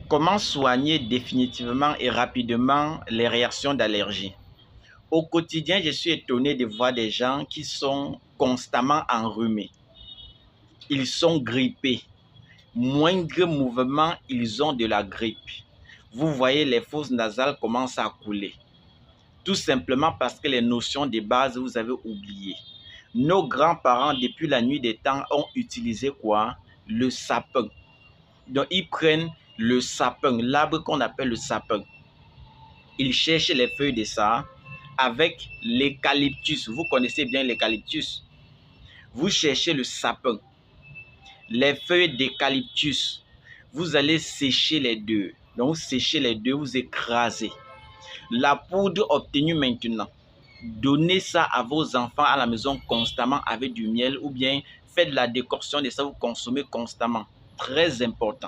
Comment soigner définitivement et rapidement les réactions d'allergie? Au quotidien, je suis étonné de voir des gens qui sont constamment enrhumés. Ils sont grippés. Moindre mouvement, ils ont de la grippe. Vous voyez, les fosses nasales commencent à couler. Tout simplement parce que les notions de base, vous avez oublié. Nos grands-parents, depuis la nuit des temps, ont utilisé quoi? Le sapin. Donc, ils prennent le sapin, l'arbre qu'on appelle le sapin. Ils cherchent les feuilles de ça avec l'eucalyptus. Vous connaissez bien l'eucalyptus. Vous cherchez le sapin, les feuilles d'eucalyptus. Vous allez sécher les deux. Donc, vous séchez les deux, vous écrasez. La poudre obtenue maintenant, donnez ça à vos enfants à la maison constamment avec du miel ou bien faites la décoction de ça, vous consommez constamment. Très important.